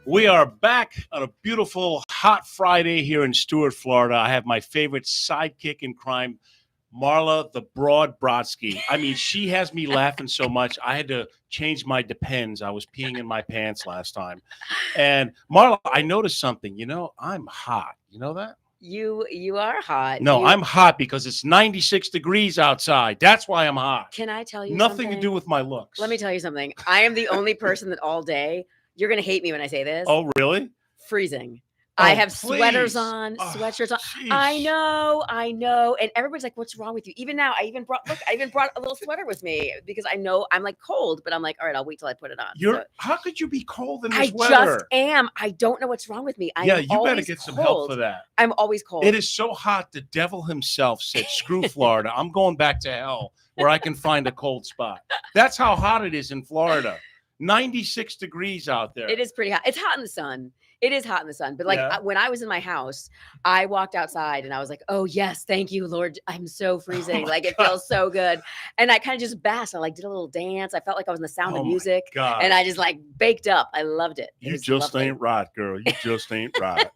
We are back on a beautiful hot Friday here in Stuart, Florida. I have my favorite sidekick in crime, Marla the Broad Brodsky. I mean, she has me laughing so much. I had to change my Depends. I was peeing in my pants last time. And Marla, I noticed something. I'm hot. You know that? You are hot. No, I'm hot because it's 96 degrees outside. That's why I'm hot. Can I tell you Nothing something? to do with my looks. Let me tell you something. I am the only person that all day, you're going to hate me when I say this. Oh, really? Freezing. Oh, I have please. sweaters on, sweatshirts on. Geez. I know. And everybody's like, what's wrong with you? Even now, I even brought a little sweater with me because I know I'm like cold, but I'm like, all right, I'll wait till I put it on. How could you be cold in this I weather? just am. I don't know what's wrong with me. You better get some help for that. I'm always cold. It is so hot. The devil himself said, screw Florida. I'm going back to hell where I can find a cold spot. That's how hot it is in Florida. 96 degrees out there. It is pretty hot. It's hot in the sun. It is hot in the sun. But when I was in my house, I walked outside and I was like, oh, yes, thank you, Lord. I'm so freezing. It feels so good. And I kind of just basked. I did a little dance. I felt like I was in the Sound of Music. And I just baked up. I loved it. You just ain't right, girl. You just ain't right.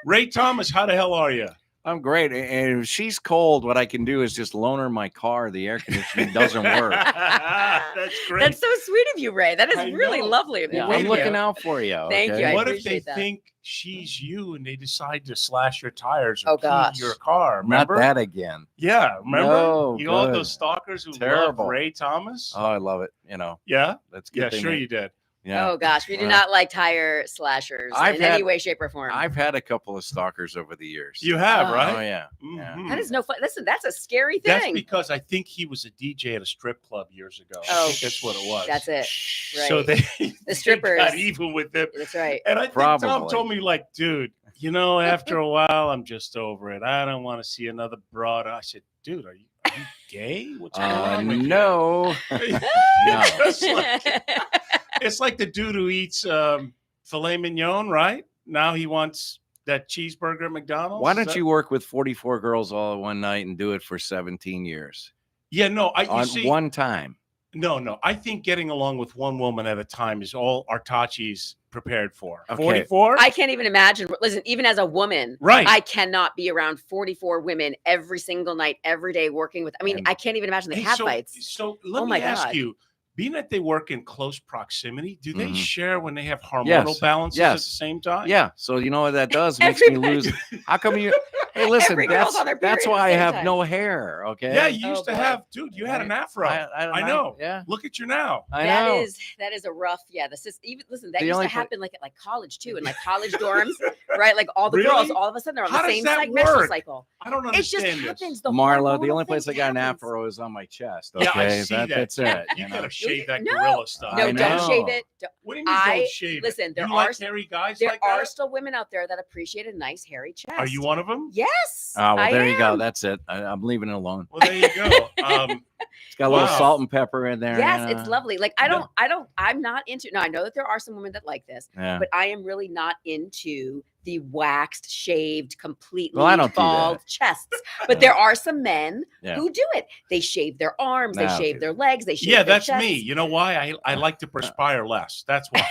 Ray Thomas, how the hell are you? I'm great. And if she's cold, what I can do is just loan her my car. The air conditioning doesn't work. That's great. That's so sweet of you, Ray. That is really lovely of you. Yeah, I'm looking out for you. Thank you. What if they think she's you and they decide to slash your tires or key your car? Remember? Not that again. Yeah, remember? No, you all those stalkers who love Ray Thomas? Oh, I love it. Yeah? Let's get sure you did. Yeah. Oh gosh, we do not like tire slashers in any way, shape, or form. I've had a couple of stalkers over the years. You have, right? Oh yeah. Mm-hmm. That is no fun. Listen, that's a scary thing. That's because I think he was a DJ at a strip club years ago. I think that's what it was. That's it. Right. So the strippers got even with him. That's right. And I think Tom told me, dude, after a while, I'm just over it. I don't want to see another broad. I said, dude, are you gay? What's going on with no. It's like the dude who eats filet mignon, right? Now he wants that cheeseburger at McDonald's. Why don't you work with 44 girls all at one night and do it for 17 years? Yeah, no. One time. No. I think getting along with one woman at a time is all Artachi's prepared for. Okay. 44? I can't even imagine. Listen, even as a woman, right? I cannot be around 44 women every single night, every day working with. I can't even imagine the cat fights. So let me ask you. Being that they work in close proximity, do they share when they have hormonal balances at the same time? Yeah. So you know what that does? Makes me lose. How come you? Hey, listen. That's why I have no hair. Okay. Yeah, you used to have, dude. You had an afro. I know. Yeah. Look at you now. I know. That is a rough. Yeah. Listen. That used to happen at college too, in college dorms, right? All the girls, all of a sudden they're on the same menstrual cycle. I don't understand. It just happens. Marla, the only place I got an afro is on my chest. Okay, yeah, I see that. That's it. You gotta shave that gorilla stuff. No, don't shave it. What do you mean don't shave it? Listen, there are hairy guys. There are still women out there that appreciate a nice hairy chest. Are you one of them? Yes. Oh, well, there you go. That's it. I'm leaving it alone. Well, there you go. It's got a little salt and pepper in there. Yes, it's lovely. I'm not into. Now I know that there are some women that like this, but I am really not into the waxed, shaved, completely bald chests. But there are some men who do it. They shave their arms, they shave their legs, they shave their that's chests. me. You know why? I like to perspire less. That's why.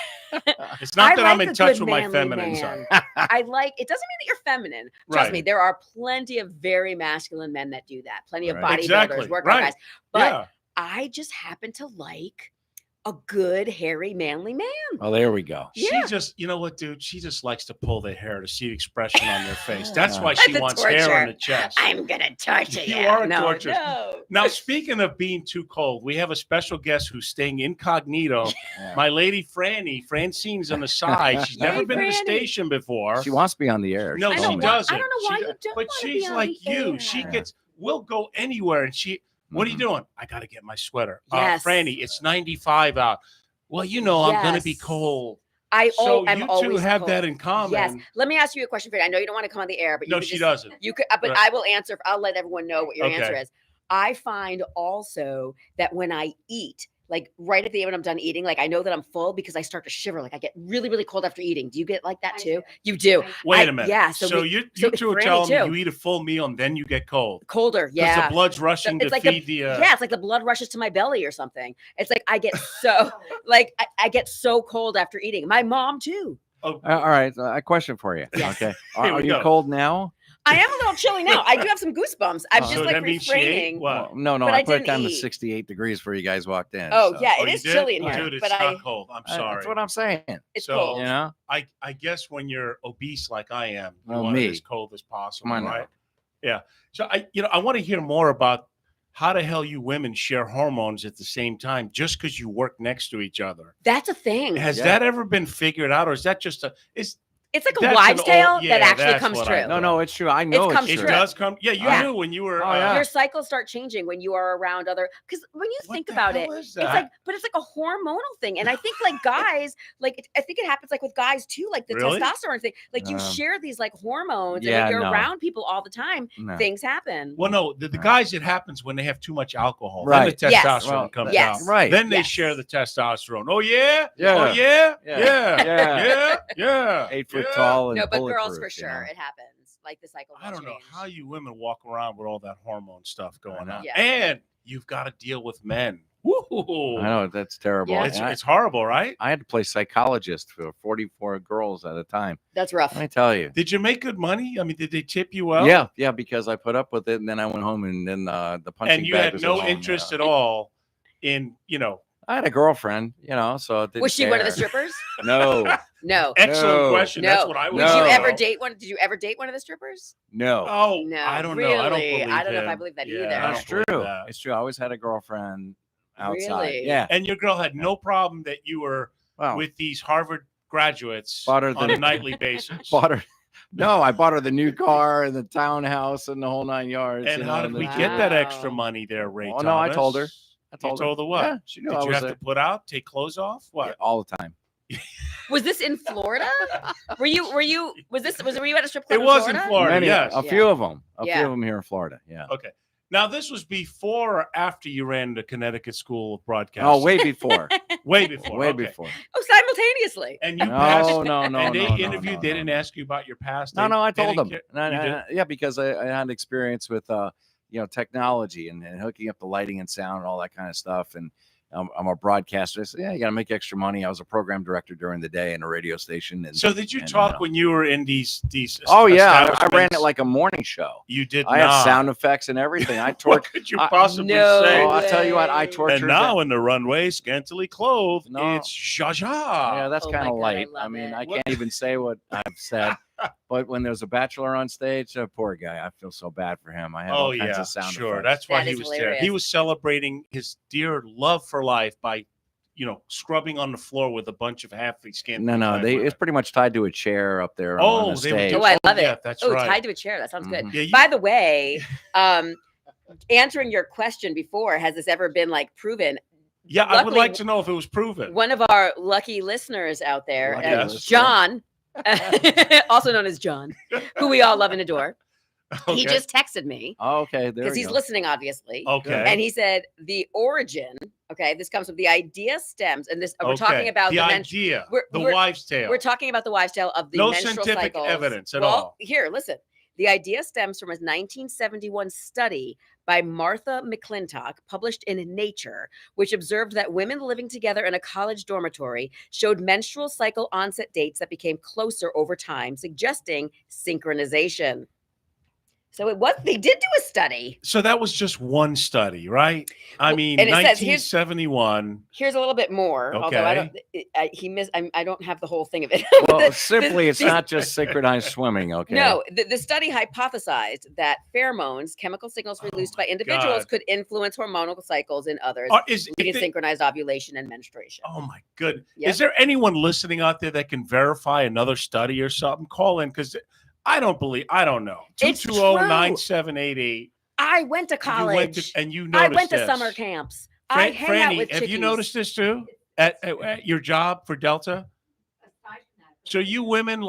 It's not that I'm in touch with my feminine side. It doesn't mean that you're feminine. Trust me, there are plenty of very masculine men that do that. Plenty of bodybuilders, workout guys. But I just happen to like a good, hairy, manly man. Oh, there we go. She just, you know what, dude? She just likes to pull the hair to see the expression on their face. That's why she wants hair on the chest. I'm going to torture you. You are a torture. Now, speaking of being too cold, we have a special guest who's staying incognito. My lady Francine's on the side. She's never been to the station before. She wants to be on the air. No, she doesn't. I don't know why you don't. But she's like you. She we'll go anywhere, and what are you doing? I got to get my sweater. Franny, it's 95 out. Well, I'm going to be cold. I'm you always two have cold. that in common. Yes. Let me ask you a question, Franny. I know you don't want to come on the air, but no, she doesn't. You could, but I will answer. I'll let everyone know what your answer is. I find also that when I eat, like right at the end when I'm done eating, like I know that I'm full because I start to shiver. Like I get really, really cold after eating. Do you get like that too? You do. Wait a minute. Yeah. So you two are telling me you eat a full meal and then you get cold. Colder. Yeah. Because the blood's rushing to feed the. Yeah, it's like the blood rushes to my belly or something. It's like I get so like I get so cold after eating. My mom too. Oh. All right. A question for you. Yes. Okay. Are you cold now? I am a little chilly now. I do have some goosebumps. I'm just like refraining. Well, no, I put it down to 68 degrees before you guys walked in. Oh, so. Yeah, it is chilly in here. Dude, it's not cold. I'm sorry. That's what I'm saying. It's cold. You know? I guess when you're obese like I am, you want it as cold as possible, right? Now. Yeah. So I want to hear more about how the hell you women share hormones at the same time just because you work next to each other. That's a thing. Has that ever been figured out, or is that just it's like a wives' tale that actually comes true. No, it's true. I know it's true. It does come. Yeah, you knew when you were. Your cycles start changing when you are around other. Because when you think about it, it's like, but it's like a hormonal thing. And I think like guys, like I think it happens like with guys too, like the testosterone thing. Like you share these like hormones, and when you're around people all the time, things happen. Well, no, the guys, it happens when they have too much alcohol. Right. Then the testosterone comes out. Right. Then they share the testosterone. Oh yeah. Yeah. Oh yeah. Yeah. Yeah. 8 foot tall and no, but girls for sure, it happens. Like the cycle. I don't know how you women walk around with all that hormone stuff going on, yeah. and you've got to deal with men. Woo! I know that's terrible. Yeah. It's horrible, right? I had to play psychologist for 44 girls at a time. That's rough. Let me tell you. Did you make good money? I mean, did they tip you well? Yeah, because I put up with it, and then I went home, and then the punching bag. And you had no interest at all in, I had a girlfriend, so it didn't was she care. one of the strippers? No. No. Excellent question. No. That's what I would Did you ever date one? Did you ever date one of the strippers? No. Oh, no. I don't really? know. I don't believe I don't know if I believe that either. That's true. It's true. I always had a girlfriend outside. Really? Yeah. And your girl had no problem that you were with these Harvard graduates on a nightly basis. No, I bought her the new car and the townhouse and the whole 9 yards. And how did we get that extra money there, Ray? Oh, no, I told her. You told her what? Yeah, she knew Did I you was have to put out, take clothes off? What? Yeah, all the time. Was this in Florida? Were you at a strip club? It was in Florida. Yes. A few of them. A few of them here in Florida. Yeah. Okay. Now, this was before or after you ran the Connecticut School of Broadcasting? Oh, way before. Way before. Way before. Oh, simultaneously. And you passed. No. And they interviewed. They didn't ask you about your past. No, I told them. Yeah, because I had experience with technology and hooking up the lighting and sound and all that kind of stuff. And I'm a broadcaster. I said, you got to make extra money. I was a program director during the day in a radio station. And so did you talk when you were in these? Oh yeah, I ran it like a morning show. You did. I had sound effects and everything. I tortured. What could you possibly say? Oh, I'll tell you what, I tortured. And now in the runway, scantily clothed, it's Zha Zha. Yeah, that's kind of light. I mean, I can't even say what I've said. But when there's a bachelor on stage, poor guy, I feel so bad for him. I have all kinds of sound effects. That's why he was there. He was celebrating his dear love for life by, scrubbing on the floor with a bunch of half skinned. No, it's pretty much tied to a chair up there. Oh, on the stage. I love it. Yeah, that's right. Tied to a chair. That sounds good. Yeah, by the way, answering your question before, has this ever been like proven? Yeah, luckily, I would like to know if it was proven. One of our lucky listeners out there, John. Also known as John, who we all love and adore. Okay. He just texted me. Oh, okay. Because he's listening, obviously. Okay. And he said the origin, this comes from the idea stems, and this we're talking about the idea, the wives' tale. We're talking about the wives' tale of the menstrual scientific cycles. Evidence at all. Here, listen. The idea stems from a 1971 study by Martha McClintock, published in Nature, which observed that women living together in a college dormitory showed menstrual cycle onset dates that became closer over time, suggesting synchronization. So they did do a study. So that was just one study, right? I mean, 1971. Here's a little bit more. Okay. Although I don't have the whole thing of it. Well, it's not just synchronized swimming. Okay. No, the study hypothesized that pheromones, chemical signals released by individuals, could influence hormonal cycles in others, leading to synchronized ovulation and menstruation. Oh my goodness! Yep. Is there anyone listening out there that can verify another study or something? Call in, because I don't know. 220-9788. I went to college. And you noticed I went to this. Summer camps. I hang out with chickies. Have you noticed this too? At your job for Delta? So you women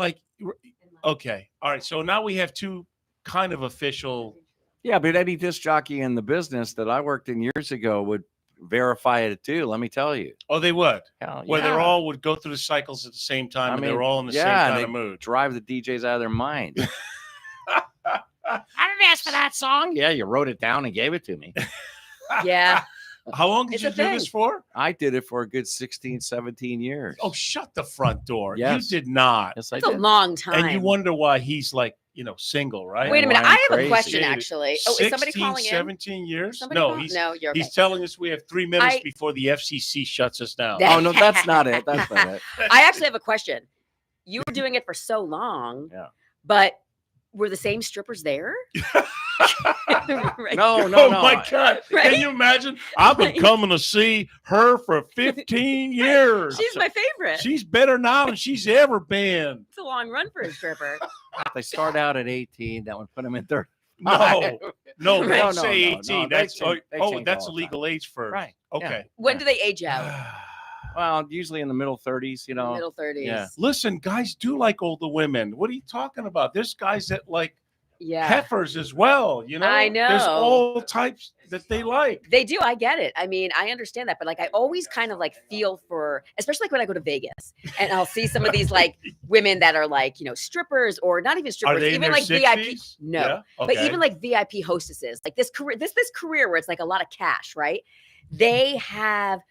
okay. All right. So now we have two kind of official. Yeah, but any disc jockey in the business that I worked in years ago would verify it too. Let me tell you. Oh, they would. Hell, Where they yeah. all would go through the cycles at the same time, and they're all in the same and kind they of mood. drive the DJs out of their mind. I didn't ask for that song. Yeah, you wrote it down and gave it to me. Yeah. How long did It's you a do this thing. for? I did it for a good 16, 17 years. Oh, shut the front door. Yes. You did not. Yes, I It's a did. long time. And you wonder why he's like, single, right? Wait a minute. Why I'm I have a crazy. question, actually. Oh, is somebody 16, calling in? 17 years? Somebody No, call- no, you're okay. he's telling us we have 3 minutes I- before the FCC shuts us down. Oh, no, that's not it. That's not it. I actually have a question. You were doing it for so long, Yeah. but were the same strippers there? Right. No, Oh my God. Right? Can you imagine? I've been Right. coming to see her for 15 years. She's my favorite. She's better now than she's ever been. It's a long run for a stripper. They start out at 18. That would put them in 30. No, no, Right. don't No, say no, 18. no, That's they that's change all the the legal age for Right. Okay. When do they age out? Well, usually in the middle 30s, Middle 30s. Yeah. Listen, guys do like older women. What are you talking about? There's guys that like Yeah. heifers as well. I There's know. all types that they like. They do. I get it. I mean, I understand that, but like, I always kind of like feel for, especially like when I go to Vegas and I'll see some of these like women that are like, strippers or not even Are strippers, they in even their like 60s? VIP. No, Yeah? but Okay. even like VIP hostesses, like this career where it's like a lot of cash, right? They have,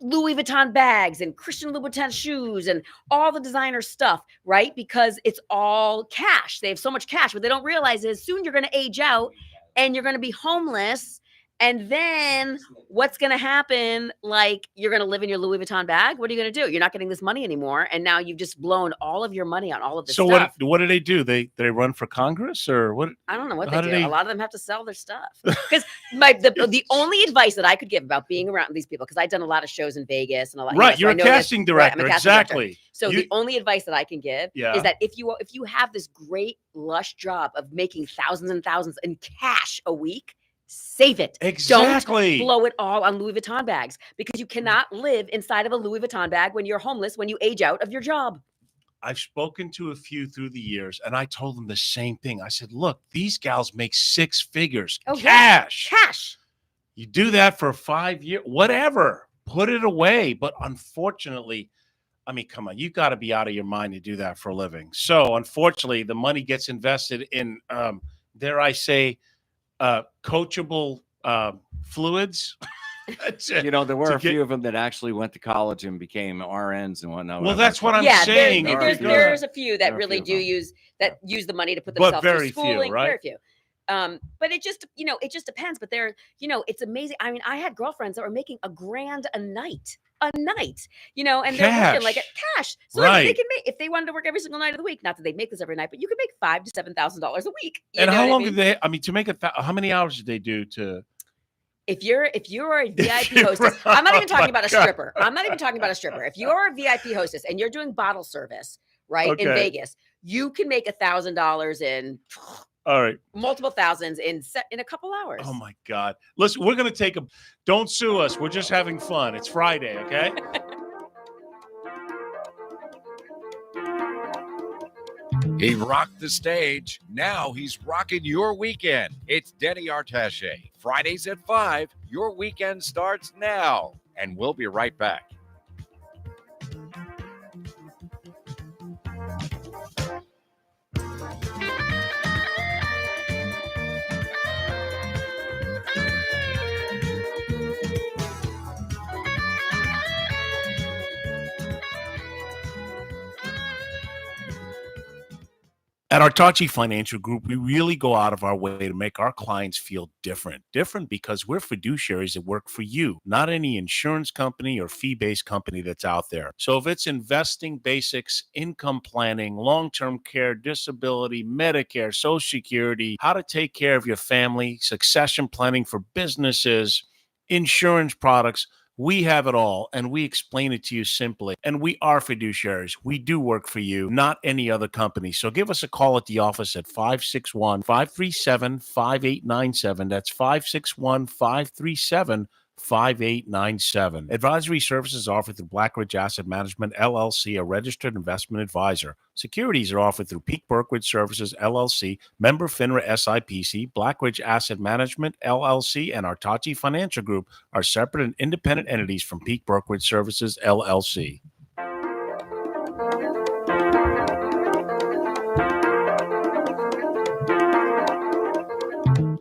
Louis Vuitton bags and Christian Louboutin shoes and all the designer stuff, right? Because it's all cash. They have so much cash. What they don't realize is soon you're going to age out and you're going to be homeless. And then what's going to happen? Like, you're going to live in your Louis Vuitton bag. What are you going to do? You're not getting this money anymore. And now you've just blown all of your money on all of this So stuff. what do they do? They run for Congress or what? I don't know what How they do do. they- A lot of them have to sell their stuff. Because the only advice that I could give about being around these people, because I've done a lot of shows in Vegas and a lot. Right, so you're I a know this- casting right, I'm director. a casting director. Exactly. So You- the only advice that I can give Yeah. is that if you have this great lush job of making thousands and thousands in cash a week, save it. Exactly. Don't blow it all on Louis Vuitton bags because you cannot live inside of a Louis Vuitton bag when you're homeless, when you age out of your job. I've spoken to a few through the years, and I told them the same thing. I said, look, these gals make 6 figures. Oh, yeah. Cash. You do that for 5 years, whatever. Put it away. But unfortunately, I mean, come on, you got to be out of your mind to do that for a living. So unfortunately, the money gets invested in, dare I say, coachable fluids. There were To a few of them that actually went to college and became RNs and whatnot. Well, that's what I'm Yeah, saying. There are If a few. you're gonna- there's a few that There are a really few do of them. use the money to put But themselves very through few, schooling. right? Very few. But it just depends. But it's amazing. I mean, I had girlfriends that were making $1,000 a night. And they're working like cash. So they Right. can make, if they wanted to work every single night of the week, not that they make this every night, but you could make $5,000 to $7,000 a week. You And know how what I long mean? did they? I mean, to make how many hours did they do to? If you're a VIP you're- hostess, I'm not even Oh talking my about a God. stripper. I'm not even talking about a stripper. If you're a VIP hostess and you're doing bottle service, right, in Okay. Vegas, you can make $1,000 in All right. multiple thousands in a couple hours. Oh my God. Listen, we're gonna take a. Don't sue us. We're just having fun. It's Friday, okay? He rocked the stage. Now he's rocking your weekend. It's Denny Artache. Fridays at 5. Your weekend starts now. And we'll be right back. At Artachi Financial Group, we really go out of our way to make our clients feel different. Different because we're fiduciaries that work for you, not any insurance company or fee-based company that's out there. So if it's investing basics, income planning, long-term care, disability, Medicare, Social Security, how to take care of your family, succession planning for businesses, insurance products, we have it all, and we explain it to you simply. And we are fiduciaries. We do work for you, not any other company. So give us a call at the office at 561-537-5897. That's 561-537-5897. 5897. Advisory services offered through Blackridge Asset Management, LLC, a registered investment advisor. Securities are offered through Peak Brokerage Services, LLC, member FINRA SIPC. Blackridge Asset Management, LLC, and Artachi Financial Group are separate and independent entities from Peak Brokerage Services, LLC.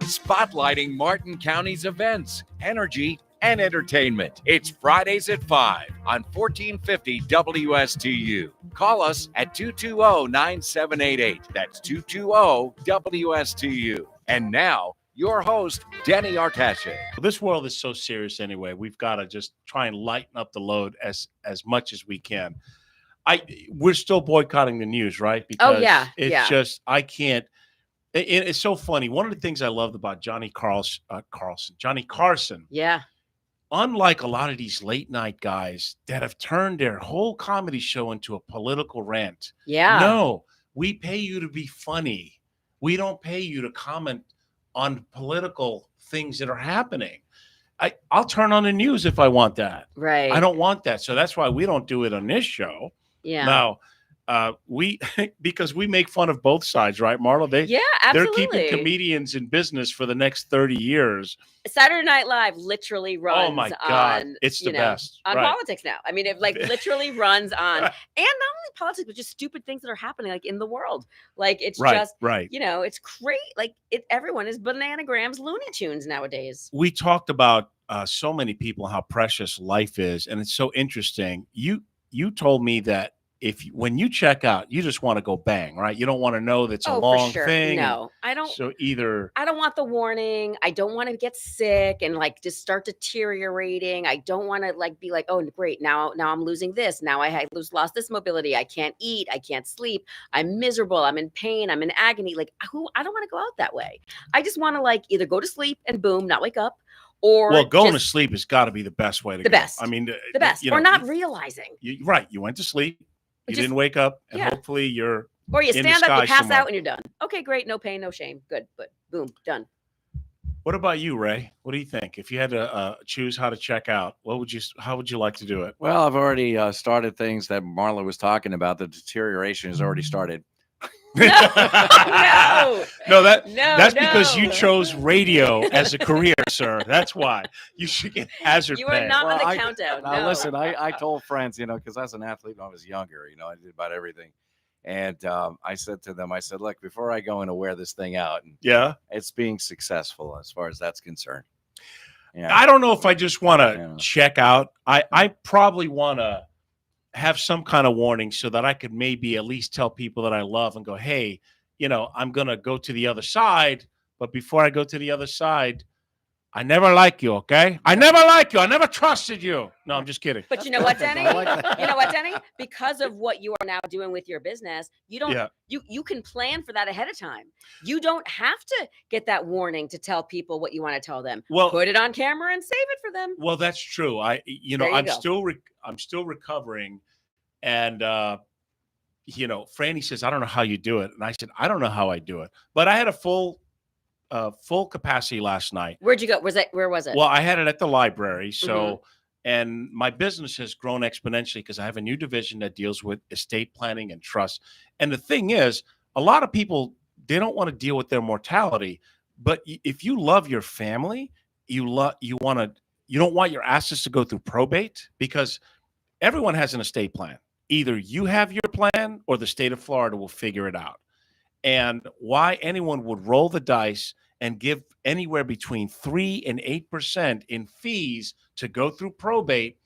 Spotlighting Martin County's events, energy, and entertainment. It's Fridays at 5 on 1450 WSTU. Call us at 220-9788. That's 220-WSTU. And now, your host, Denny Artache. This world is so serious anyway. We've got to just try and lighten up the load as much as we can. We're still boycotting the news, right? Because it's just, I can't. It's so funny. One of the things I loved about Johnny Carson. Yeah. Unlike a lot of these late night guys that have turned their whole comedy show into a political rant. Yeah. No, we pay you to be funny. We don't pay you to comment on political things that are happening. I'll turn on the news if I want that. Right. I don't want that. So that's why we don't do it on this show. Yeah. Now, because we make fun of both sides, right, Marla? Absolutely. They're keeping comedians in business for the next 30 years. Saturday Night Live literally runs oh my God. on, it's the best. On right. politics now. I mean, it literally runs on, and not only politics, but just stupid things that are happening in the world. It's just, it's great. Everyone is bananagrams, Looney Tunes nowadays. We talked about so many people, how precious life is. And it's so interesting. You told me that when you check out, you just want to go bang, right? You don't want to know that's a long thing. No, I don't. So I don't want the warning. I don't want to get sick and just start deteriorating. I don't want to be like, oh, great. Now I'm losing this. Now I lost this mobility. I can't eat. I can't sleep. I'm miserable. I'm in pain. I'm in agony. I don't want to go out that way. I just want to either go to sleep and boom, not wake up. Or going to sleep has got to be the best way to go. Best. I mean, the best. Or not realizing. You went to sleep. You didn't wake up, and hopefully you're. Or you stand up, you pass somewhere. out, and you're done. Okay, great. No pain, no shame. Good. But boom, done. What about you, Ray? What do you think? If you had to choose how to check out, how would you like to do it? Well, I've already started things that Marla was talking about. The deterioration has already started. That's because you chose radio as a career, sir. That's why you should get hazard pay. You are not on the countdown. No. Listen, I told friends, because I was an athlete when I was younger, I did about everything. And I said to them, look, before I go in to wear this thing out, it's being successful as far as that's concerned. Yeah. I don't know if I just want to check out. I probably want to have some kind of warning so that I could maybe at least tell people that I love and go, hey, I'm going to go to the other side. But before I go to the other side, I never like you, okay? I never like you. I never trusted you. No, I'm just kidding. But you know what, Denny? You know what, Denny? Because of what you are now doing with your business, you don't you can plan for that ahead of time. You don't have to get that warning to tell people what you want to tell them. Well, put it on camera and save it for them. Well, that's true. I'm still recovering, and Franny says, I don't know how you do it, and I said, I don't know how I do it, but I had a full capacity last night. Where'd you go? Where was it? Well, I had it at the library. So, and my business has grown exponentially because I have a new division that deals with estate planning and trust. And the thing is, a lot of people, they don't want to deal with their mortality. But if you love your family, you don't want your assets to go through probate, because everyone has an estate plan. Either you have your plan or the state of Florida will figure it out. And why anyone would roll the dice and give anywhere between 3 and 8% in fees to go through probate.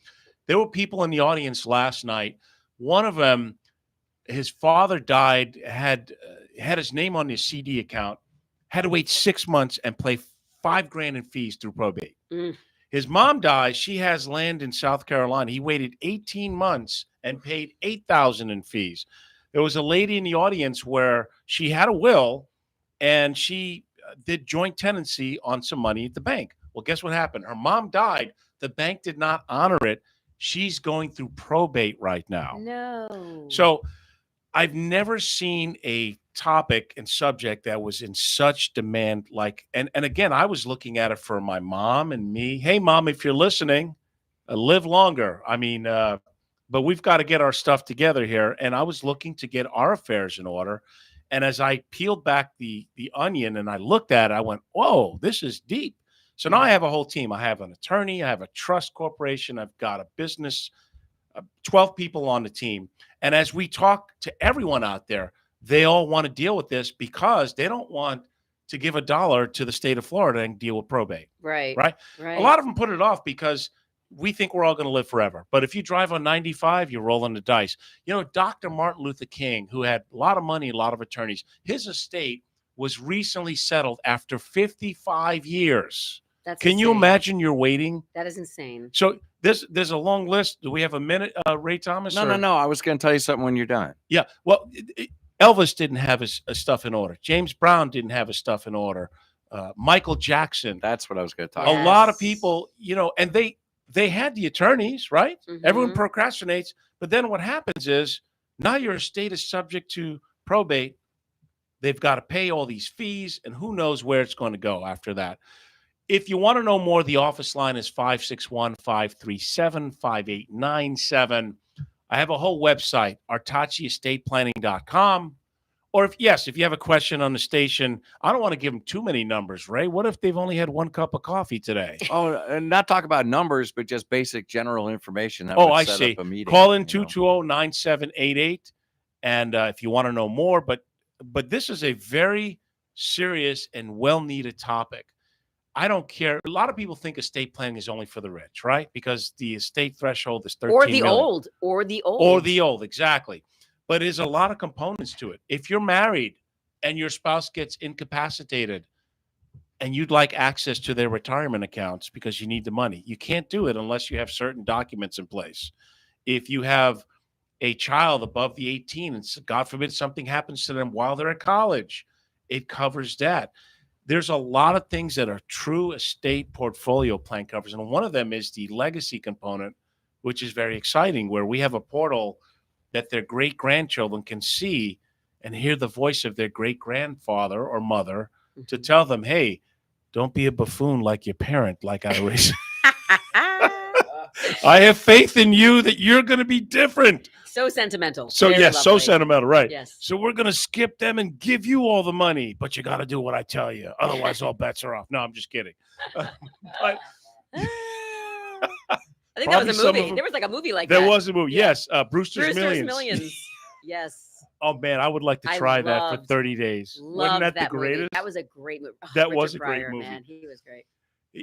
There were people in the audience last night. One of them, his father died, had his name on his CD account, had to wait 6 months and pay $5,000 in fees through probate. His mom died. She has land in South Carolina. He waited 18 months and paid $8,000 in fees. There was a lady in the audience where she had a will and she did joint tenancy on some money at the bank. Well, guess what happened? Her mom died. The bank did not honor it. She's going through probate right now. No. So I've never seen a topic and subject that was in such demand. Like, and again, I was looking at it for my mom and me. Hey, mom, if you're listening, live longer. I mean, but we've got to get our stuff together here. And I was looking to get our affairs in order. And as I peeled back the onion and I looked at it, I went, whoa, this is deep. So now I have a whole team. I have an attorney. I have a trust corporation. I've got a business, 12 people on the team. And as we talk to everyone out there, they all want to deal with this because they don't want to give $1 to the state of Florida and deal with probate. Right. A lot of them put it off because we think we're all going to live forever. But if you drive on 95, you're rolling the dice. You know, Dr. Martin Luther King, who had a lot of money, a lot of attorneys, his estate was recently settled after 55 years. Can you imagine you're waiting? That is insane. So there's a long list. Do we have a minute, Ray Thomas? No. I was going to tell you something when you're done. Yeah. Well, Elvis didn't have his stuff in order. James Brown didn't have his stuff in order. Michael Jackson. That's what I was going to talk about. A lot of people, you know, and they had the attorneys, right? Mhm. Everyone procrastinates. But then what happens is now your estate is subject to probate. They've got to pay all these fees, and who knows where it's going to go after that. If you want to know more, the office line is 561-537-5897. I have a whole website, artachiestateplanning.com. Or if you have a question on the station, I don't want to give them too many numbers, Ray. What if they've only had one cup of coffee today? Oh, and not talk about numbers, but just basic general information. That I set see. Up a meeting, call in 220-9788. And if you want to know more, but this is a very serious and well-needed topic. I don't care. A lot of people think estate planning is only for the rich, right? Because the estate threshold is 13 or the million. old, exactly. But there's a lot of components to it. If you're married and your spouse gets incapacitated and you'd like access to their retirement accounts because you need the money, you can't do it unless you have certain documents in place. If you have a child above the 18 and God forbid something happens to them while they're at college, it covers that. There's a lot of things that are true estate portfolio plan covers. And one of them is the legacy component, which is very exciting, where we have a portal that their great-grandchildren can see and hear the voice of their great-grandfather or mother to tell them, hey, don't be a buffoon like your parent, like I was. I have faith in you that you're going to be different. So sentimental. So Very yes, lovely. so sentimental, right? Yes. So we're going to skip them and give you all the money, but you got to do what I tell you. Otherwise, all bets are off. No, I'm just kidding. But I think that was a movie. There was like a movie like that. There was a movie. Yeah. Yes. Brewster's Millions. Yes. Oh man, I would like to try that for 30 days. Wasn't that the greatest? Movie. That was a great movie. Oh, that Richard was a great Pryor, movie. Man, he was great.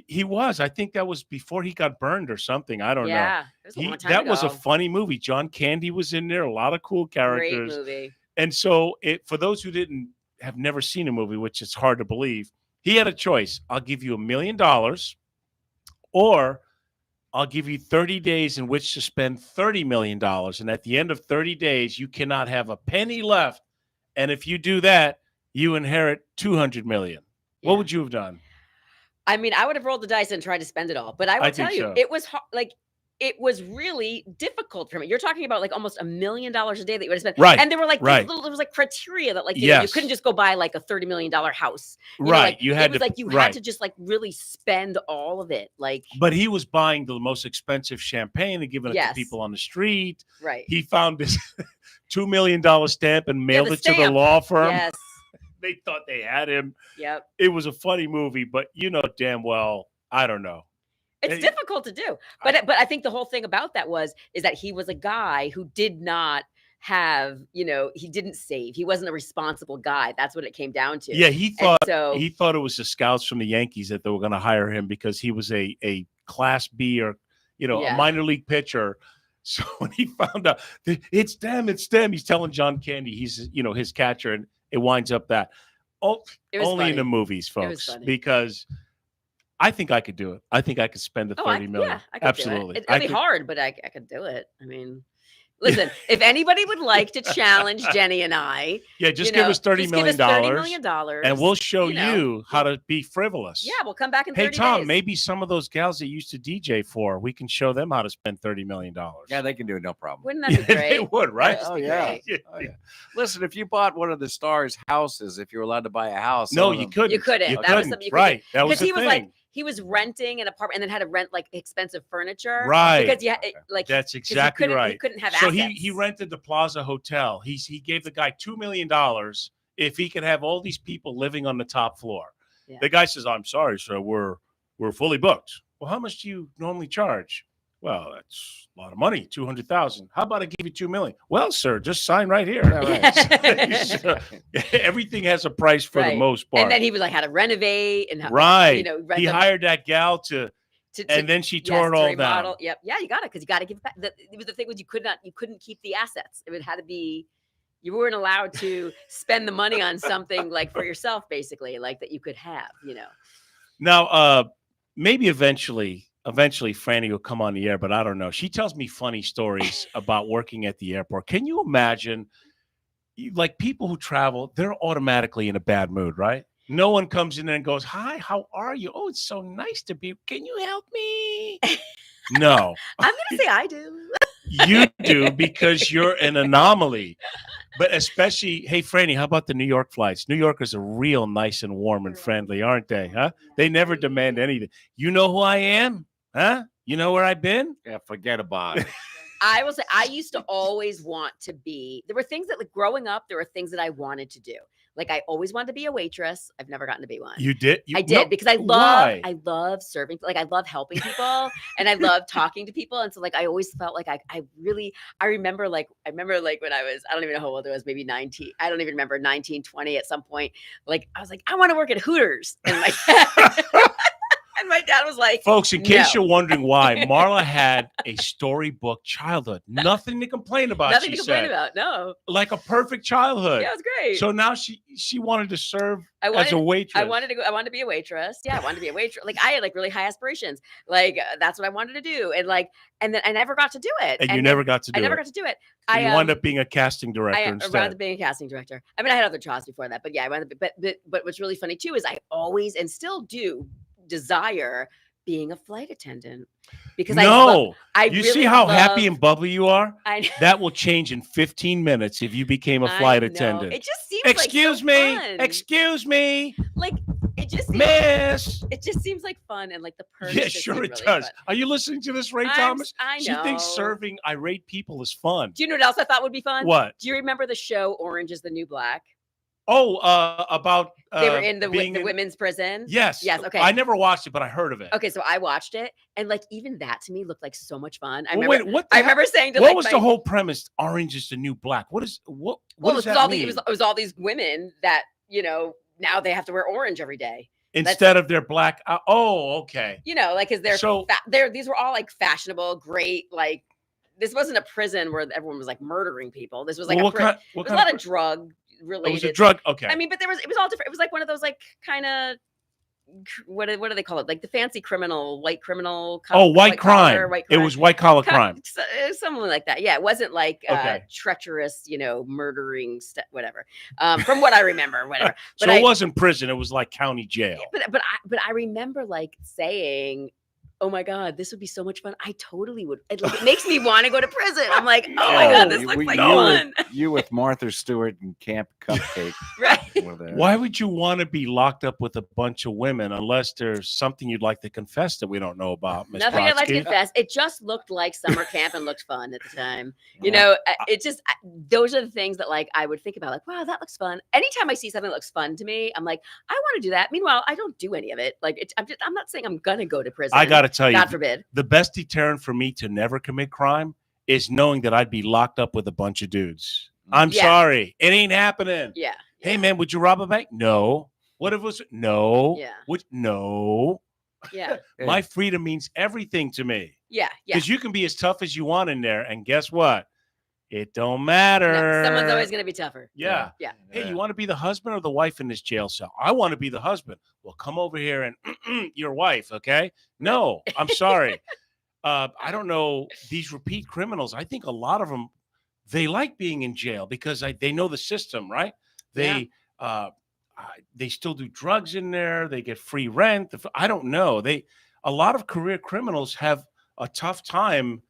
He was. I think that was before he got burned or something. I don't know. Yeah, it was a long time that ago. was a funny movie. John Candy was in there. A lot of cool characters. Great movie. And so, for those who have never seen a movie, which is hard to believe, he had a choice. I'll give you $1 million, or I'll give you 30 days in which to spend $30 million. And at the end of 30 days, you cannot have a penny left. And if you do that, you inherit $200 million. Yeah. What would you have done? I mean, I would have rolled the dice and tried to spend it all. But I will tell you, it was it was really difficult for me. You're talking about like almost $1 million a day that you would have spent. Right. And there were like there was like criteria that like you couldn't just go buy like a $30 million house. You had to just like really spend all of it. Like, but he was buying the most expensive champagne and giving it to people on the street. Right. He found this $2 million stamp and mailed it to the law firm. Yes. They thought they had him. Yep. It was a funny movie, but you know damn well, I don't know. It's difficult to do. But I think the whole thing about that is that he was a guy who did not have, he didn't save. He wasn't a responsible guy. That's what it came down to. Yeah, he thought it was the scouts from the Yankees that they were going to hire him because he was a Class B or, a minor league pitcher. So when he found out it's them, he's telling John Candy he's, his catcher, and it winds up that only in the movies, folks, because I think I could do it. I think I could spend the $30 million. Yeah, I could absolutely. do it. It'd be hard, but I could do it. I mean, Listen, if anybody would like to challenge Jenny and I, just give us $30 million. $30 million, and we'll show you how to be frivolous. Yeah, we'll come back in 30 days. Hey, Tom, days. maybe some of those gals that used to DJ we can show them how to spend $30 million. Yeah, they can do it, no problem. Wouldn't that be great? They would, right? Oh yeah. Listen, if you bought one of the stars' houses, if you were allowed to buy a house, no, you couldn't. You couldn't. You that couldn't. was something you right. couldn't. That was the he was thing. like he was renting an apartment and then had to rent like expensive furniture. Right. Because that's exactly right. He couldn't have so assets. he rented the Plaza Hotel. He gave the guy $2 million if he could have all these people living on the top floor. Yeah. The guy says, "I'm sorry, sir, we're fully booked." Well, how much do you normally charge? Well, that's a lot of money, $200,000. How about I give you $2 million? Well, sir, just sign right here. Right. Everything has a price for the most part. And then he was like, how to renovate and how, he hired that gal to and then she tore it all down. Yep. Yeah, you got it because you got to give it back. The thing was you couldn't keep the assets. It had to be. You weren't allowed to spend the money on something like for yourself, basically, like that you could have. Now, maybe eventually Franny will come on the air, but I don't know. She tells me funny stories about working at the airport. Can you imagine, like people who travel, they're automatically in a bad mood, right? No one comes in and goes, "Hi, how are you? Oh, it's so nice to be. Can you help me?" No. I'm going to say I do. You do because you're an anomaly. But especially, hey, Franny, how about the New York flights? New Yorkers are real nice and warm and friendly, aren't they? Huh? They never demand anything. You know who I am? Huh? You know where I've been? Yeah, forget about it. I will say I used to always want to be. There were things that, like growing up, there were things that I wanted to do. Like I always wanted to be a waitress. I've never gotten to be one. You did? I did because I love serving. Like I love helping people and I love talking to people. And so like I always felt like I remember when I was, I don't even know how old I was, maybe 19. I don't even remember 19, 20 at some point. Like I was like, I want to work at Hooters. And and my dad was like, folks, in case you're wondering why, Marla had a storybook childhood. Nothing to complain about. Nothing to complain about. No. Like a perfect childhood. Yeah, it was great. So now she wanted to serve as a waitress. I wanted to be a waitress. Yeah, I wanted to be a waitress. Like I had like really high aspirations. Like that's what I wanted to do. And then I never got to do it. And you never got to do it. I never got to do it. So you wound up being a casting director instead. I wound up being a casting director. I mean, I had other jobs before that, but yeah, I wound up. But what's really funny too is I always and still do desire being a flight attendant because you see how happy and bubbly you are. That will change in 15 minutes if you became a flight attendant. It just seems excuse me, like it just seems, miss. It just seems like fun and like the perks. Yeah, sure it really does. Fun. Are you listening to this, Ray Thomas? I know. She thinks serving irate people is fun. Do you know what else I thought would be fun? What? Do you remember the show Orange is the New Black? Oh, about they were in the women's prison. Yes. Okay. I never watched it, but I heard of it. Okay, so I watched it, and like even that to me looked like so much fun. I remember saying to what was the whole premise? Orange is the new black. What does that mean? It was all these women that now they have to wear orange every day instead of their black. Okay. Like because these were all like fashionable, great like. This wasn't a prison where everyone was like murdering people. This was like a lot of drug related. It was a drug. Okay. I mean, but it was all different. It was like one of those like kind of what do they call it? Like the fancy criminal, white criminal. White crime. It was white collar crime. Something like that. Yeah, it wasn't like treacherous, murdering whatever. From what I remember, whatever. So it wasn't prison. It was like county jail. But I remember like saying, oh my God, this would be so much fun. I totally would. It makes me want to go to prison. I'm like, oh my God, this looks like fun. You with Martha Stewart and Camp Cupcake. Right. Why would you want to be locked up with a bunch of women unless there's something you'd like to confess that we don't know about, Ms. Nothing Brodsky? I'd like to confess. It just looked like summer camp and looked fun at the time. Those are the things that like I would think about like, wow, that looks fun. Anytime I see something that looks fun to me, I'm like, I want to do that. Meanwhile, I don't do any of it. Like I'm not saying I'm going to go to prison. I got to tell you, God forbid. The best deterrent for me to never commit crime is knowing that I'd be locked up with a bunch of dudes. I'm sorry. It ain't happening. Yeah. Hey, man, would you rob a bank? No. What if it was? No. Yeah. No. Yeah. My freedom means everything to me. Yeah. Yeah. Because you can be as tough as you want in there. And guess what? It don't matter. No, someone's always going to be tougher. Yeah. Hey, you want to be the husband or the wife in this jail cell? I want to be the husband. Well, come over here and your wife, okay? No, I'm sorry. I don't know. These repeat criminals, I think a lot of them they like being in jail because they know the system, right? They they still do drugs in there. They get free rent. I don't know. A lot of career criminals have a tough time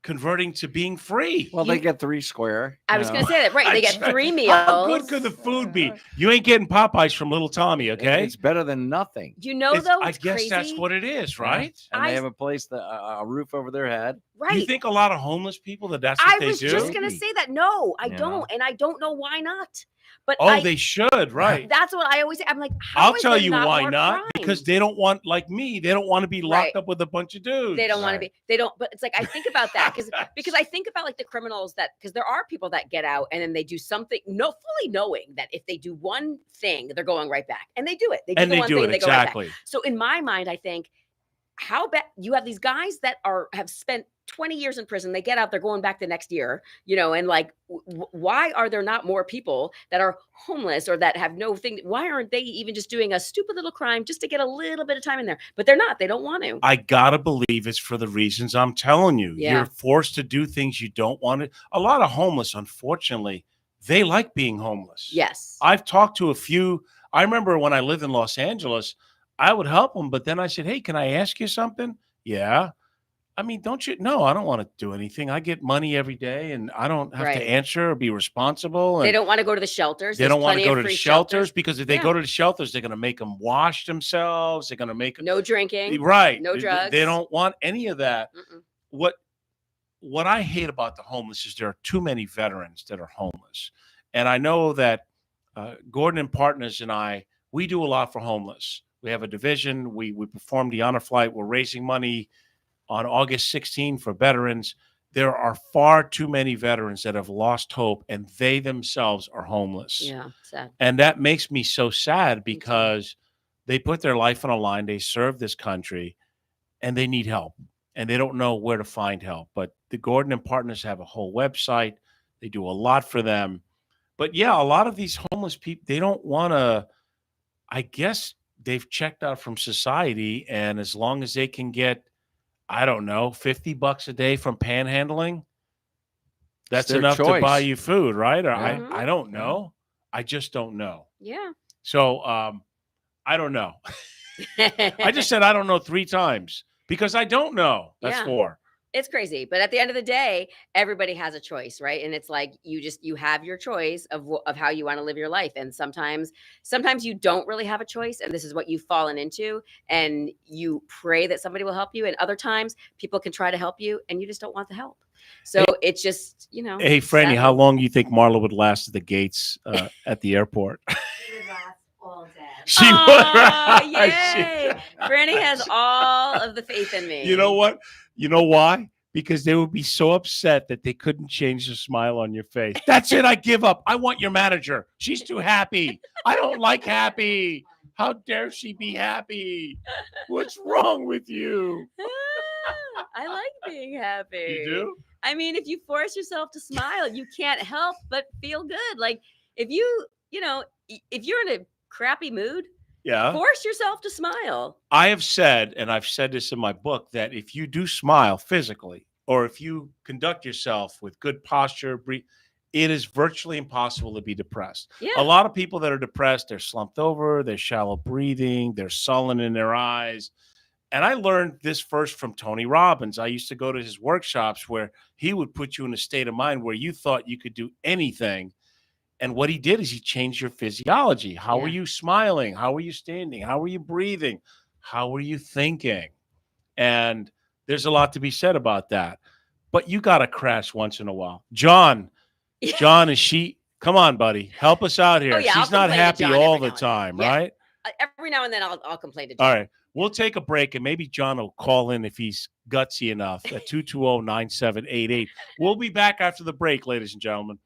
converting to being free. Well, they get 3 square. I was going to say that, right? They get 3 meals. How good could the food be? You ain't getting Popeyes from Little Tommy, okay? It's better than nothing. Though, I guess crazy. That's what it is, right? And they have a place, a roof over their head. Right. You think a lot of homeless people that's what they do? I was just going to say that. No, I don't. And I don't know why not. But they should, right? That's what I always say. I'm like, I'll tell you why not. Crime? Because they don't want, like me, they don't want to be locked up with a bunch of dudes. They don't want to be. They don't. But it's like I think about that because I think about like the criminals because there are people that get out and then they do something, fully knowing that if they do one thing, they're going right back, and they do it. They do the one thing, they go right back. So in my mind, I think, how bad you have these guys that have spent 20 years in prison. They get out, they're going back the next year, and like, why are there not more people that are homeless or that have no thing? Why aren't they even just doing a stupid little crime just to get a little bit of time in there? But they're not. They don't want to. I gotta believe it's for the reasons I'm telling you. Yeah. You're forced to do things you don't want to. A lot of homeless, unfortunately, they like being homeless. Yes. I've talked to a few. I remember when I lived in Los Angeles, I would help them, but then I said, "Hey, can I ask you something?" Yeah. I mean, don't you? No, I don't want to do anything. I get money every day, and I don't have to answer or be responsible. And they don't want to go to the shelters. They don't want to go to the shelters because if they go to the shelters, they're going to make them wash themselves. They're going to make no drinking, right? No drugs. They don't want any of that. What I hate about the homeless is there are too many veterans that are homeless, and I know that Gordon and Partners and we do a lot for homeless. We have a division. We perform the honor flight. We're raising money on August 16 for veterans. There are far too many veterans that have lost hope, and they themselves are homeless. Yeah, sad. And that makes me so sad because they put their life on a line. They serve this country, and they need help, and they don't know where to find help. But the Gordon and Partners have a whole website. They do a lot for them. But yeah, a lot of these homeless people, they don't want to, I guess they've checked out from society, and as long as they can get, I don't know, $50 a day from panhandling, that's enough to buy you food, right? Or I don't know. I just don't know. Yeah. So I don't know. I just said I don't know 3 times because I don't know. That's 4. It's crazy. But at the end of the day, everybody has a choice, right? And it's like you have your choice of how you want to live your life. And sometimes you don't really have a choice. And this is what you've fallen into. And you pray that somebody will help you. And other times people can try to help you and you just don't want the help. So it's just, Hey, Franny, how long do you think Marla would last at the gates at the airport? She would last all day. She would. Yay. Franny has all of the faith in me. You know what? You know why? Because they would be so upset that they couldn't change the smile on your face. That's it. I give up. I want your manager. She's too happy. I don't like happy. How dare she be happy? What's wrong with you? I like being happy. You do? I mean, if you force yourself to smile, you can't help but feel good. Like if if you're in a crappy mood, force yourself to smile. I have said, and I've said this in my book, that if you do smile physically, or if you conduct yourself with good posture, it is virtually impossible to be depressed. Yeah. A lot of people that are depressed, they're slumped over, they're shallow breathing, they're sullen in their eyes. And I learned this first from Tony Robbins. I used to go to his workshops where he would put you in a state of mind where you thought you could do anything. And what he did is he changed your physiology. How are you smiling? How are you standing? How are you breathing? How are you thinking? And there's a lot to be said about that. But you got to crash once in a while. John, is she? Come on, buddy. Help us out here. She's not happy all the time, right? Every now and then I'll complain to John. All right. We'll take a break, and maybe John will call in if he's gutsy enough at 220-9788. We'll be back after the break, ladies and gentlemen.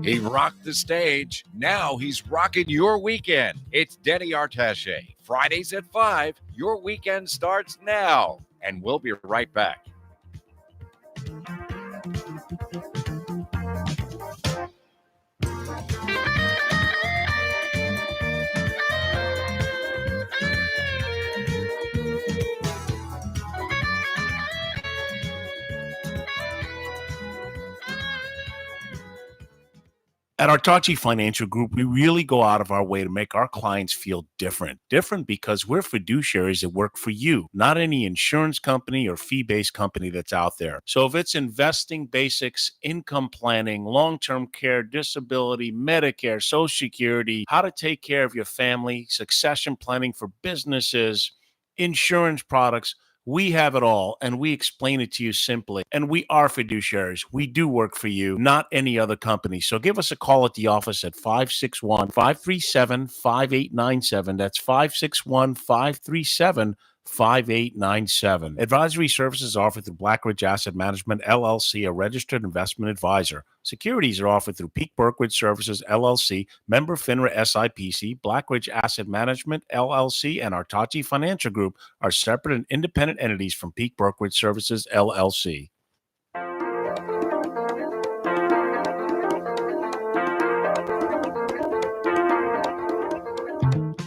He rocked the stage. Now he's rocking your weekend. It's Denny Artache. Fridays at 5. Your weekend starts now. And we'll be right back. At our Tachi Financial Group, we really go out of our way to make our clients feel different. Different because we're fiduciaries that work for you, not any insurance company or fee-based company that's out there. So if it's investing basics, income planning, long-term care, disability, Medicare, Social Security, how to take care of your family, succession planning for businesses, insurance products, we have it all, and we explain it to you simply. And we are fiduciaries. We do work for you, not any other company. So give us a call at the office at 561-537-5897. That's 561-537-5897. Advisory services offered through Blackridge Asset Management, LLC, a registered investment advisor. Securities are offered through Peak Brokerage Services, LLC, member FINRA SIPC, Blackridge Asset Management, LLC, and our Tachi Financial Group are separate and independent entities from Peak Brokerage Services, LLC.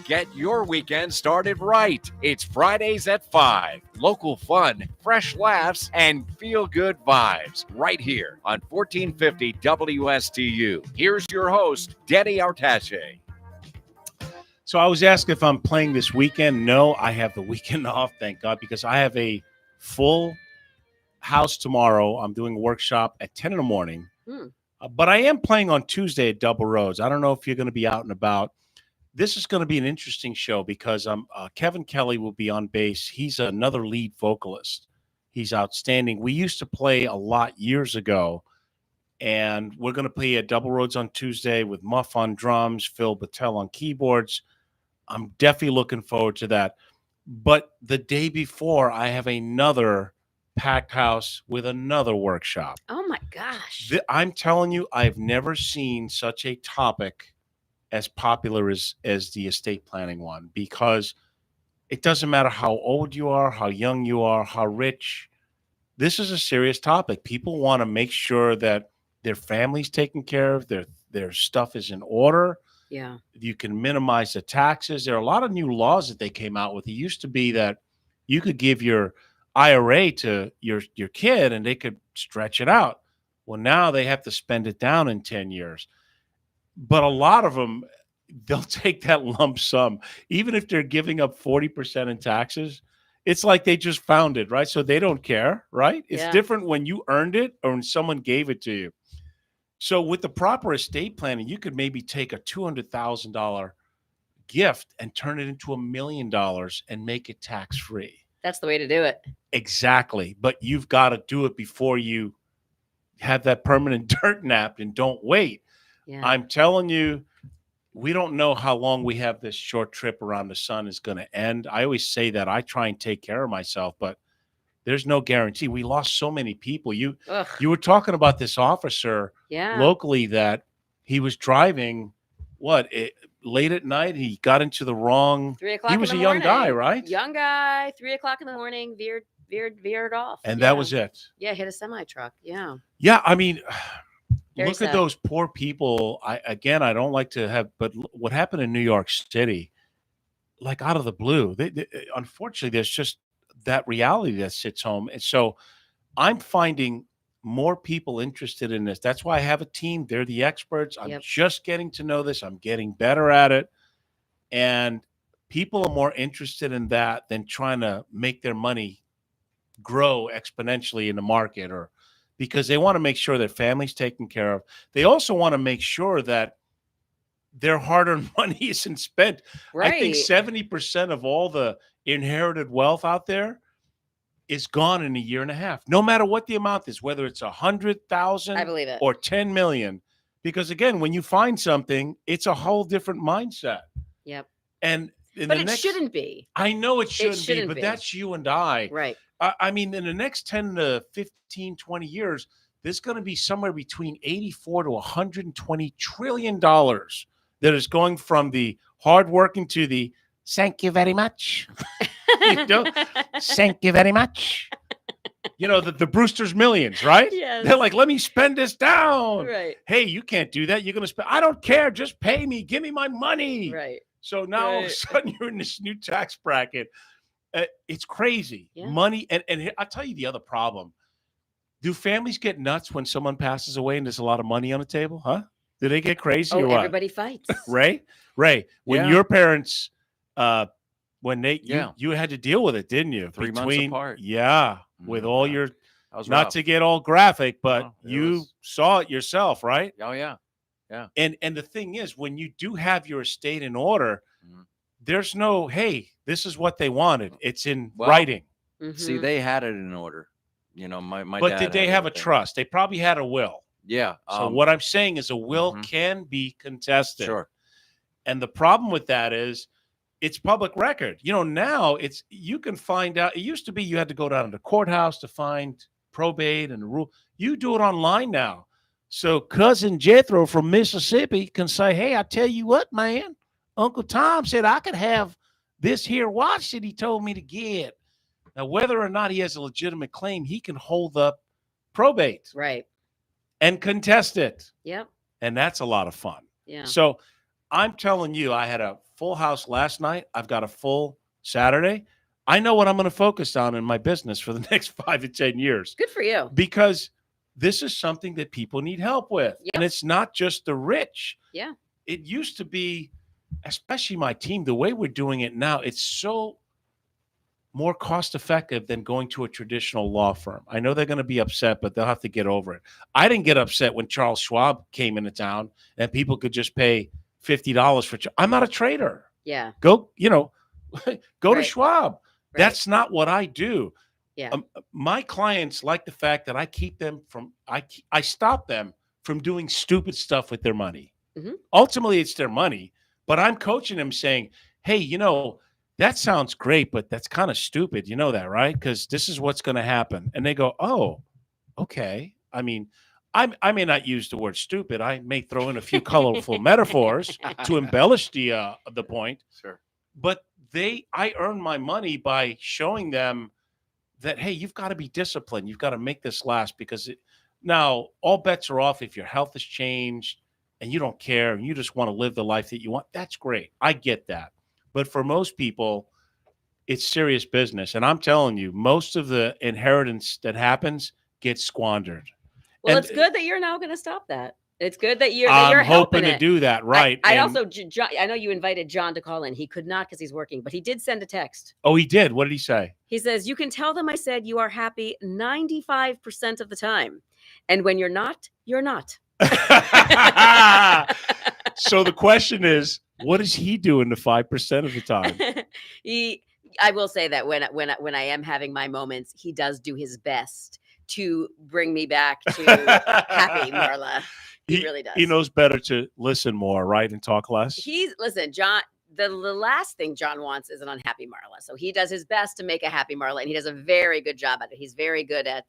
Get your weekend started right. It's Fridays at 5. Local fun, fresh laughs, and feel-good vibes right here on 1450 WSTU. Here's your host, Denny Artache. So I was asked if I'm playing this weekend. No, I have the weekend off, thank God, because I have a full house tomorrow. I'm doing a workshop at 10 in the morning. But I am playing on Tuesday at Double Roads. I don't know if you're going to be out and about. This is going to be an interesting show because Kevin Kelly will be on bass. He's another lead vocalist. He's outstanding. We used to play a lot years ago, and we're going to play at Double Roads on Tuesday with Muff on drums, Phil Battelle on keyboards. I'm definitely looking forward to that. But the day before, I have another packed house with another workshop. Oh, my gosh. I'm telling you, I've never seen such a topic as popular as the estate planning one, because it doesn't matter how old you are, how young you are, how rich. This is a serious topic. People want to make sure that their family's taken care of, their stuff is in order. Yeah. You can minimize the taxes. There are a lot of new laws that they came out with. It used to be that you could give your IRA to your kid and they could stretch it out. Well, now they have to spend it down in 10 years. But a lot of them, they'll take that lump sum, even if they're giving up 40% in taxes. It's like they just found it, right? So they don't care, right? It's different when you earned it or when someone gave it to you. So with the proper estate planning, you could maybe take a $200,000 gift and turn it into $1 million and make it tax-free. That's the way to do it. Exactly. But you've got to do it before you have that permanent dirt nap, and don't wait. Yeah. I'm telling you, we don't know how long we have this short trip around the sun is going to end. I always say that I try and take care of myself, but there's no guarantee. We lost so many people. You were talking about this officer locally that he was driving, late at night. He got into the wrong. 3 o'clock. He was a young guy, right? Young guy. 3 o'clock in the morning. Veered off. And that was it. Yeah, hit a semi truck. Yeah. Yeah, I mean. Very Look sad. at those poor people. I don't like to have, but what happened in New York City, like out of the blue, unfortunately, there's just that reality that sits home. And so I'm finding more people interested in this. That's why I have a team. They're the experts. I'm just getting to know this. I'm getting better at it. And people are more interested in that than trying to make their money grow exponentially in the market, or because they want to make sure their family's taken care of. They also want to make sure that their hard-earned money isn't spent. Right. I think 70% of all the inherited wealth out there is gone in a year and a half, no matter what the amount is, whether it's 100,000 I believe it, or 10 million. Because again, when you find something, it's a whole different mindset. Yep. And but it shouldn't be. I know it shouldn't be, but that's you and I. Right. I mean, in the next 10 to 15, 20 years, there's going to be somewhere between 84 to 120 trillion dollars that is going from the hardworking to the thank you very much. Thank you very much. The Brewster's Millions, right? Yes. They're like, let me spend this down. Right. Hey, you can't do that. You're going to spend. I don't care. Just pay me. Give me my money. Right. So now all of a sudden you're in this new tax bracket. It's crazy. Money. And I'll tell you the other problem. Do families get nuts when someone passes away and there's a lot of money on the table? Huh? Did they get crazy Oh, or what? everybody fights. Ray, when Yeah. your parents, when they Yeah. you had to deal with it, didn't you? 3 months apart. Yeah, with all Yeah. your, That was not rough. to get all graphic, but No, it you was- saw it yourself, right? Oh yeah. And the thing is, when you do have your estate in order, Mhm. there's no, hey, this is what they wanted. It's in Well, writing. See, they had it in order. My But dad did they had have a everything. trust? They probably had a will. Yeah. So what I'm saying is a will Mhm. can be contested. Sure. And the problem with that is it's public record. Now you can find out. It used to be you had to go down to the courthouse to find probate and the rule. You do it online now. So cousin Jethro from Mississippi can say, hey, I tell you what, man, Uncle Tom said I could have this here watch that he told me to get. Now, whether or not he has a legitimate claim, he can hold up probate. Right. And contest it. Yep. And that's a lot of fun. Yeah. So I'm telling you, I had a full house last night. I've got a full Saturday. I know what I'm going to focus on in my business for the next 5 to 10 years. Good for you. Because this is something that people need help with. Yep. And it's not just the rich. Yeah. It used to be, especially my team, the way we're doing it now, it's so more cost effective than going to a traditional law firm. I know they're going to be upset, but they'll have to get over it. I didn't get upset when Charles Schwab came into town and people could just pay $50 for. I'm not a trader. Yeah. Go to Right. Schwab. Right. That's not what I do. Yeah. My clients like the fact that I keep them from. I stop them from doing stupid stuff with their money. Mhm. Ultimately, it's their money, but I'm coaching them, saying, "Hey, that sounds great, but that's kind of stupid. You know that, right? Because this is what's going to happen." And they go, "Oh, okay." I mean, I may not use the word stupid. I may throw in a few colorful metaphors to embellish the point. Sure. But I earn my money by showing them that, hey, you've got to be disciplined. You've got to make this last, because now all bets are off if your health has changed and you don't care and you just want to live the life that you want. That's great. I get that. But for most people, it's serious business. And I'm telling you, most of the inheritance that happens gets squandered. Well, And it's good that you're now going to stop that. It's good that you're I'm helping hoping to it. do that, right? I And- also, John, I know you invited John to call in. He could not because he's working, but he did send a text. Oh, he did. What did he say? He says, you can tell them I said you are happy 95% of the time. And when you're not, you're not. So the question is, what does he do in the 5% of the time? I will say that when I am having my moments, he does do his best to bring me back to happy, Marla. He really does. He knows better to listen more, right, and talk less. Listen, John. The last thing John wants is an unhappy Marla. So he does his best to make a happy Marla, and he does a very good job at it. He's very good at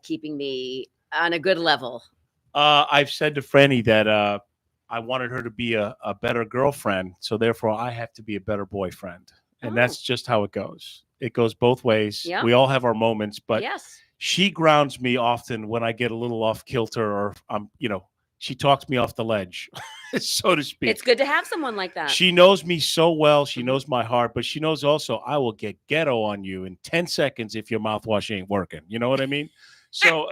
keeping me on a good level. I've said to Franny that I wanted her to be a better girlfriend, so therefore I have to be a better boyfriend. And that's just how it goes. It goes both ways. Yeah. We all have our moments, but yes, she grounds me often when I get a little off kilter, or she talks me off the ledge, so to speak. it's good to have someone like that. She knows me so well. She knows my heart, but she knows also I will get ghetto on you in 10 seconds if your mouthwash ain't working. You know what I mean? So,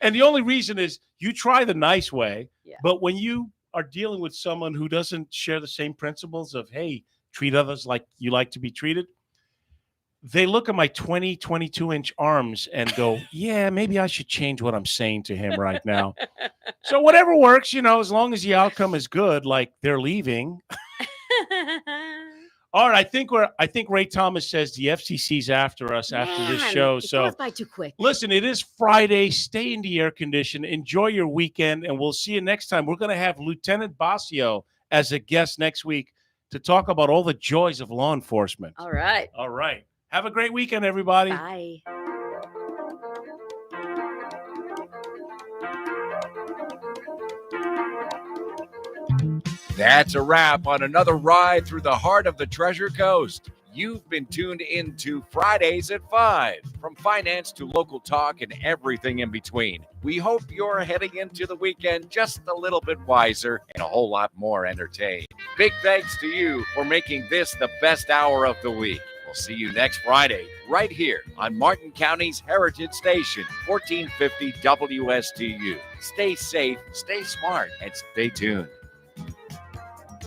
and the only reason is you try the nice way, but when you are dealing with someone who doesn't share the same principles of, hey, treat others like you like to be treated, they look at my 22-inch arms and go, yeah, maybe I should change what I'm saying to him right now. So whatever works, as long as the outcome is good, like they're leaving. All right, I think Ray Thomas says the FCC's after us after this show. It So goes by too quick. listen, it is Friday. Stay in the air condition. Enjoy your weekend, and we'll see you next time. We're going to have Lieutenant Basio as a guest next week to talk about all the joys of law enforcement. All right. All right. Have a great weekend, everybody. Bye. That's a wrap on another ride through the heart of the Treasure Coast. You've been tuned into Fridays at 5, from finance to local talk and everything in between. We hope you're heading into the weekend just a little bit wiser and a whole lot more entertained. Big thanks to you for making this the best hour of the week. We'll We'll see you next Friday right here on Martin County's Heritage Station, 1450 WSTU. Stay safe, stay smart, and stay tuned.